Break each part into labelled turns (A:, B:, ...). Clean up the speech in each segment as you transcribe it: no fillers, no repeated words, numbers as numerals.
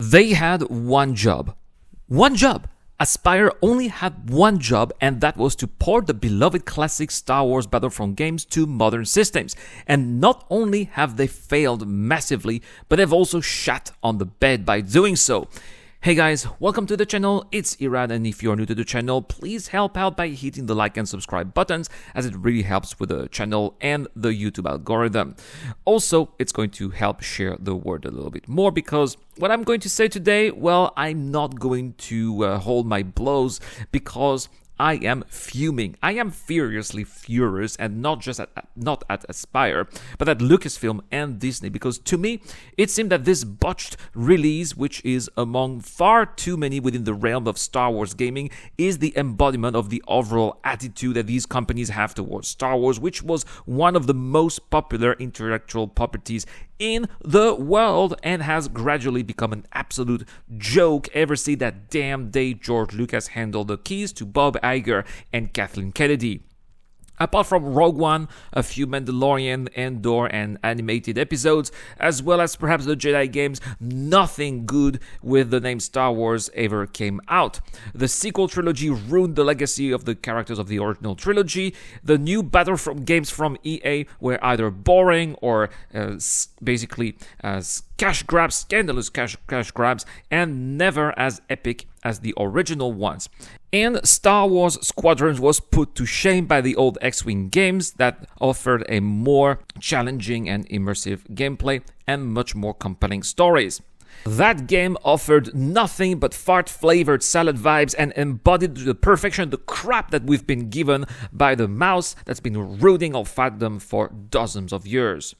A: They had one job. One job! Aspyr only had one job, and that was to port the beloved classic Star Wars Battlefront games to modern systems. And not only have they failed massively, but they've also shat on the bed by doing so. Hey guys, welcome to the channel, it's Irad, and if you're new to the channel, please help out by hitting the like and subscribe buttons, as it really helps with the channel and the YouTube algorithm. Also, it's going to help share the word a little bit more, because what I'm going to say today, well, I'm not going to hold my blows, because I am fuming. I am furiously furious, and not at Aspyr, but at Lucasfilm and Disney, because to me, it seemed that this botched release, which is among far too many within the realm of Star Wars gaming, is the embodiment of the overall attitude that these companies have towards Star Wars, which was one of the most popular intellectual properties in the world and has gradually become an absolute joke ever since that damn day George Lucas handed the keys to Bob Iger and Kathleen Kennedy. Apart from Rogue One, a few Mandalorian, Andor, and animated episodes, as well as perhaps the Jedi games, nothing good with the name Star Wars ever came out. The sequel trilogy ruined the legacy of the characters of the original trilogy. The new Battlefront games from EA were either boring or basically cash grabs, scandalous cash grabs, and never as epic as the original ones. And Star Wars Squadrons was put to shame by the old X-Wing games that offered a more challenging and immersive gameplay and much more compelling stories. That game offered nothing but fart-flavored salad vibes and embodied to the perfection the crap that we've been given by the mouse that's been rooting our fandom for dozens of years.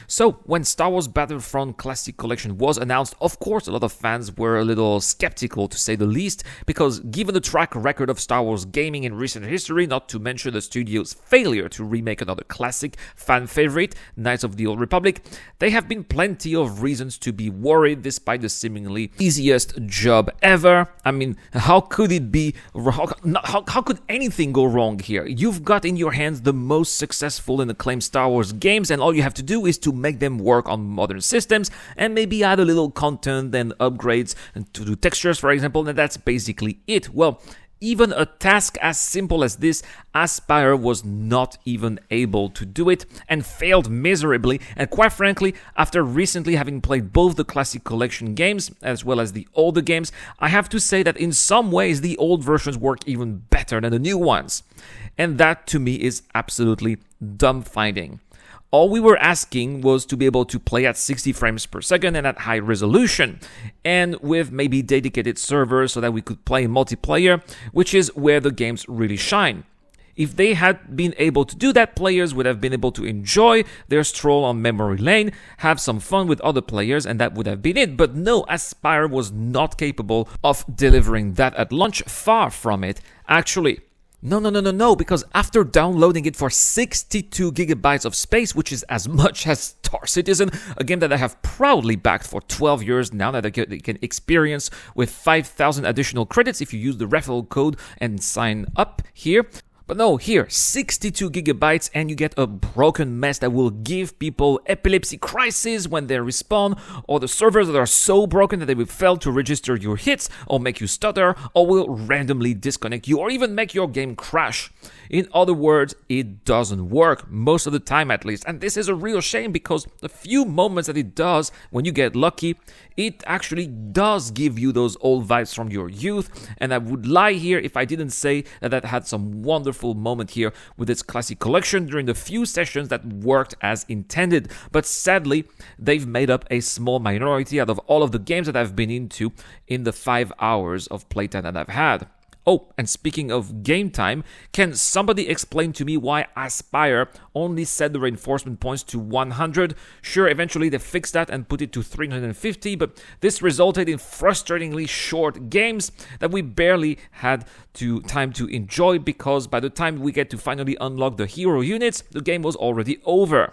A: So, when Star Wars Battlefront Classic Collection was announced, of course a lot of fans were a little skeptical, to say the least, because given the track record of Star Wars gaming in recent history, not to mention the studio's failure to remake another classic fan favorite, Knights of the Old Republic, there have been plenty of reasons to be worried despite the seemingly easiest job ever. I mean, how could it be, how could anything go wrong here? You've got in your hands the most successful and acclaimed Star Wars games, and all you have to do is to make them work on modern systems and maybe add a little content and upgrades to do textures, for example, and that's basically it. Well, even a task as simple as this, Aspyr was not even able to do it and failed miserably. And quite frankly, after recently having played both the Classic Collection games as well as the older games, I have to say that in some ways the old versions work even better than the new ones. And that to me is absolutely dumbfounding. All we were asking was to be able to play at 60 frames per second and at high resolution, and with maybe dedicated servers so that we could play multiplayer, which is where the games really shine. If they had been able to do that, players would have been able to enjoy their stroll on memory lane, have some fun with other players, and that would have been it. But no, Aspyr was not capable of delivering that at launch, far from it, actually. No, because after downloading it for 62 gigabytes of space, which is as much as Star Citizen, a game that I have proudly backed for 12 years now, that they can experience with 5,000 additional credits if you use the referral code and sign up here. But no, here, 62 gigabytes, and you get a broken mess that will give people epilepsy crises when they respawn, or the servers that are so broken that they will fail to register your hits, or make you stutter, or will randomly disconnect you, or even make your game crash. In other words, it doesn't work, most of the time at least. And this is a real shame, because the few moments that it does, when you get lucky, it actually does give you those old vibes from your youth. And I would lie here if I didn't say that had some wonderful moment here with its Classic Collection during the few sessions that worked as intended. But sadly, they've made up a small minority out of all of the games that I've been into in the 5 hours of playtime that I've had. Oh, and speaking of game time, can somebody explain to me why Aspyr only set the reinforcement points to 100? Sure, eventually they fixed that and put it to 350, but this resulted in frustratingly short games that we barely had time to enjoy, because by the time we get to finally unlock the hero units, the game was already over.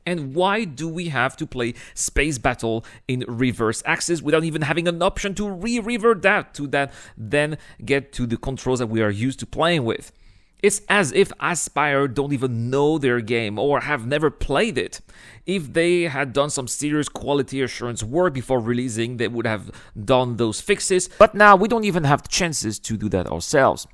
A: And why do we have to play Space Battle in reverse axis without even having an option to revert that to then get to the controls that we are used to playing with? It's as if Aspyr don't even know their game or have never played it. If they had done some serious quality assurance work before releasing, they would have done those fixes. But now we don't even have the chances to do that ourselves.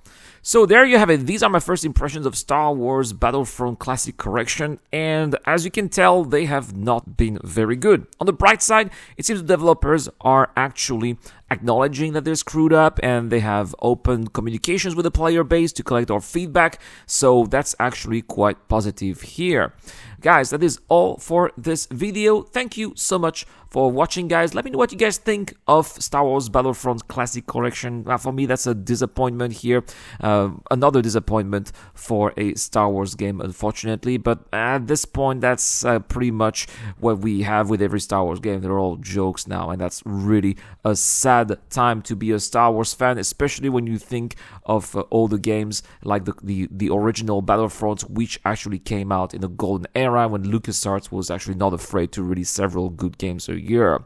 A: So there you have it. These are my first impressions of Star Wars Battlefront Classic Collection, and as you can tell, they have not been very good. On the bright side, it seems the developers are actually acknowledging that they're screwed up, and they have open communications with the player base to collect our feedback, so that's actually quite positive here. Guys, that is all for this video. Thank you so much for watching, guys. Let me know what you guys think of Star Wars Battlefront Classic Collection. For me, that's a disappointment here. Another disappointment for a Star Wars game, unfortunately. But at this point, that's pretty much what we have with every Star Wars game. They're all jokes now, and that's really a sad time to be a Star Wars fan, especially when you think of all the games like the original Battlefront, which actually came out in the golden era when LucasArts was actually not afraid to release several good games a year.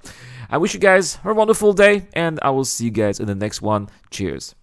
A: I wish you guys a wonderful day, and I will see you guys in the next one. Cheers.